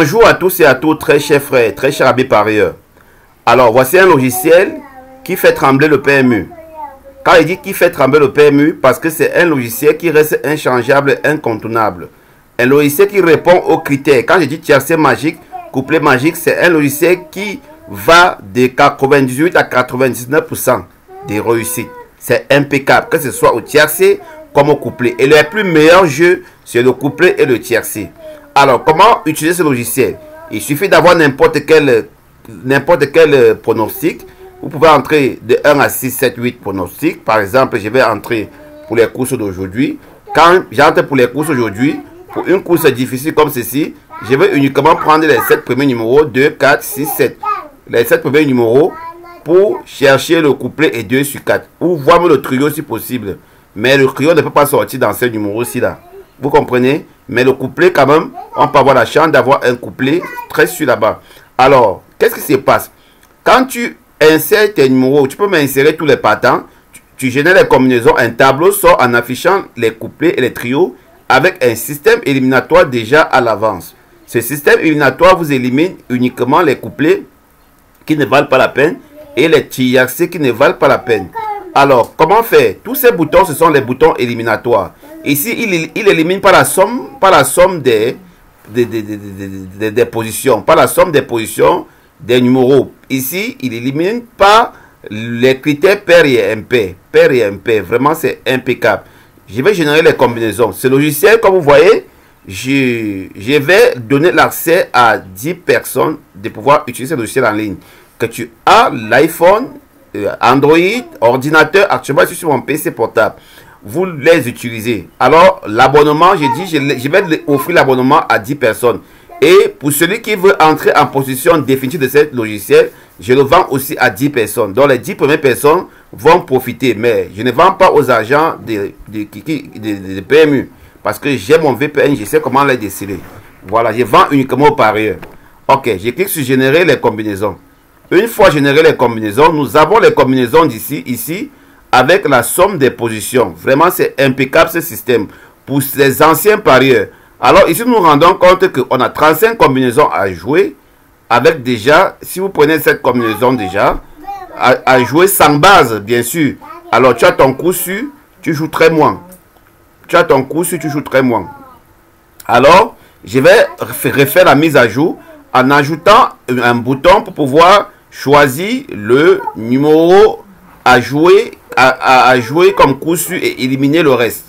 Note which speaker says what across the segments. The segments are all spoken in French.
Speaker 1: Bonjour à tous et à toutes, très chers frères, très chers amis parieurs. Alors, voici un logiciel qui fait trembler le PMU. Quand il dit qu'il fait trembler le PMU, parce que c'est un logiciel qui reste inchangeable, incontournable. Un logiciel qui répond aux critères. Quand je dis tiercé magique, couplet magique, c'est un logiciel qui va de 98 à 99% des réussites. C'est impeccable, que ce soit au tiercé comme au couplet. Et le plus meilleur jeu, c'est le couplet et le tiercé. Alors, comment utiliser ce logiciel? Il suffit d'avoir n'importe quel pronostic. Vous pouvez entrer de 1 à 6, 7, 8 pronostics. Par exemple, je vais entrer pour les courses d'aujourd'hui. Quand j'entre pour les courses aujourd'hui, pour une course difficile comme ceci, je vais uniquement prendre les 7 premiers numéros, 2, 4, 6, 7. Les 7 premiers numéros pour chercher le couplet et 2 sur 4. Ou voir le trio si possible. Mais le trio ne peut pas sortir dans ces numéros-ci là. Vous comprenez? Mais le couplet quand même, on peut avoir la chance d'avoir un couplet très sûr là-bas. Alors, qu'est-ce qui se passe? Quand tu insères tes numéros, tu peux m'insérer tous les partants. Tu génères les combinaisons. Un tableau sort en affichant les couplets et les trios avec un système éliminatoire déjà à l'avance. Ce système éliminatoire vous élimine uniquement les couplets qui ne valent pas la peine et les tiercés qui ne valent pas la peine. Alors, comment faire? Tous ces boutons, ce sont les boutons éliminatoires. Ici, il élimine pas la somme des positions, pas la somme des positions des numéros. Ici, il élimine pas les critères pair et impair. Pair et impair, vraiment, c'est impeccable. Je vais générer les combinaisons. Ce logiciel, comme vous voyez, je vais donner l'accès à 10 personnes de pouvoir utiliser ce logiciel en ligne. Que tu as l'iPhone, Android, ordinateur, actuellement je suis sur mon PC portable, vous les utilisez. Alors l'abonnement, je vais offrir l'abonnement à 10 personnes. Et pour celui qui veut entrer en position définitive de ce logiciel, je le vends aussi à 10 personnes. Donc les 10 premières personnes vont profiter. Mais je ne vends pas aux agents de PMU. Parce que j'ai mon VPN, je sais comment les déceler. Voilà, je vends uniquement aux parieurs. Ok, je clique sur générer les combinaisons. Une fois généré les combinaisons, nous avons les combinaisons ici, avec la somme des positions. Vraiment, c'est impeccable ce système pour les anciens parieurs. Alors ici, nous nous rendons compte qu'on a 35 combinaisons à jouer, avec déjà, si vous prenez cette combinaison déjà, à jouer sans base, bien sûr. Alors tu as ton coup sûr, tu joues très moins. Tu as ton coup sûr, tu joues très moins. Alors, je vais refaire la mise à jour en ajoutant un bouton pour pouvoir choisir le numéro à jouer comme coup sûr et éliminer le reste.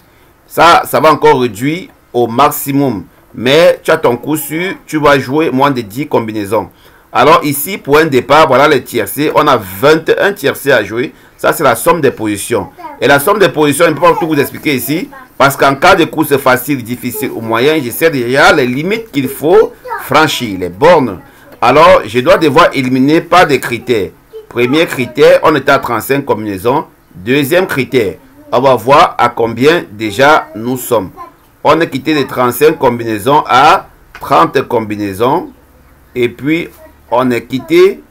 Speaker 1: Ça va encore réduire au maximum. Mais tu as ton coup sûr, tu vas jouer moins de 10 combinaisons. Alors ici, pour un départ, voilà les tiercés. On a 21 tiercés à jouer. Ça, c'est la somme des positions. Et la somme des positions, je ne peux pas tout vous expliquer ici. Parce qu'en cas de course facile, difficile ou moyen, je sais déjà les limites qu'il faut franchir, les bornes. Alors, je dois devoir éliminer par des critères. Premier critère, on est à 35 combinaisons. Deuxième critère, on va voir à combien déjà nous sommes. On est quitté de 35 combinaisons à 30 combinaisons. Et puis, on est quitté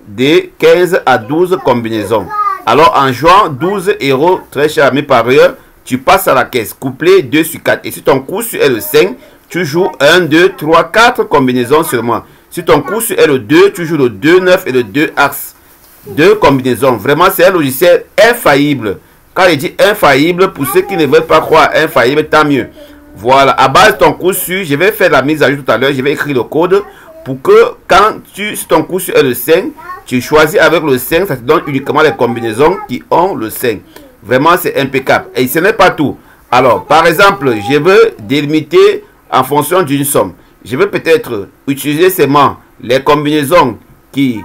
Speaker 1: de 15 à 12 combinaisons. Alors, en jouant 12 euros, très cher ami parieur, tu passes à la caisse. Couplet 2 sur 4. Et si ton coup sur est le 5, tu joues 1, 2, 3, 4 combinaisons seulement. Si ton coup sur est le 2, tu joues le 2, 9 et le 2 axe. 2 combinaisons. Vraiment, c'est un logiciel infaillible. Quand je dis infaillible, pour ceux qui ne veulent pas croire infaillible, tant mieux. Voilà, à base de ton coup sur, je vais faire la mise à jour tout à l'heure. Je vais écrire le code pour que quand si ton coup sur est le 5, tu choisis avec le 5, ça te donne uniquement les combinaisons qui ont le 5. Vraiment, c'est impeccable. Et ce n'est pas tout. Alors, par exemple, je veux délimiter en fonction d'une somme. Je vais peut-être utiliser seulement les combinaisons qui...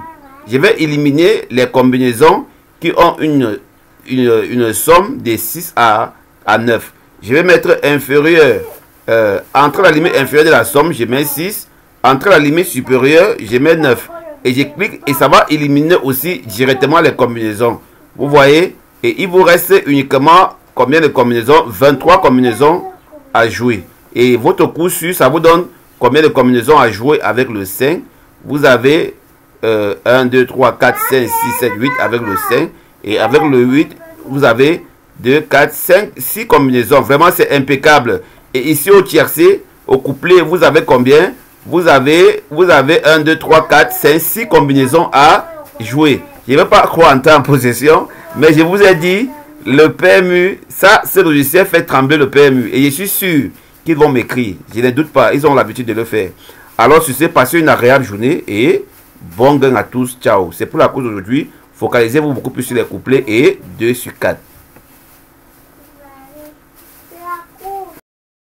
Speaker 1: Je vais éliminer les combinaisons qui ont une somme de 6 à 9. Je vais mettre inférieur. Entre la limite inférieure de la somme, je mets 6. Entre la limite supérieure, je mets 9. Et je clique et ça va éliminer aussi directement les combinaisons. Vous voyez? Et il vous reste uniquement combien de combinaisons? 23 combinaisons à jouer. Et votre coup sûr, ça vous donne combien de combinaisons à jouer avec le 5. Vous avez 1, 2, 3, 4, 5, 6, 7, 8 avec le 5. Et avec le 8, vous avez 2, 4, 5, 6 combinaisons. Vraiment, c'est impeccable. Et ici au tiercé, au couplet, vous avez combien? vous avez 1, 2, 3, 4, 5, 6 combinaisons à jouer. Je ne vais pas croire entrer en possession, mais je vous ai dit, le PMU, ça, ce logiciel fait trembler le PMU. Et je suis sûr qu'ils vont m'écrire. Je ne doute pas, ils ont l'habitude de le faire. Alors, sur ce, passez une agréable journée et bon gain à tous. Ciao. C'est pour la cause d'aujourd'hui. Focalisez-vous beaucoup plus sur les couplets et 2 sur 4.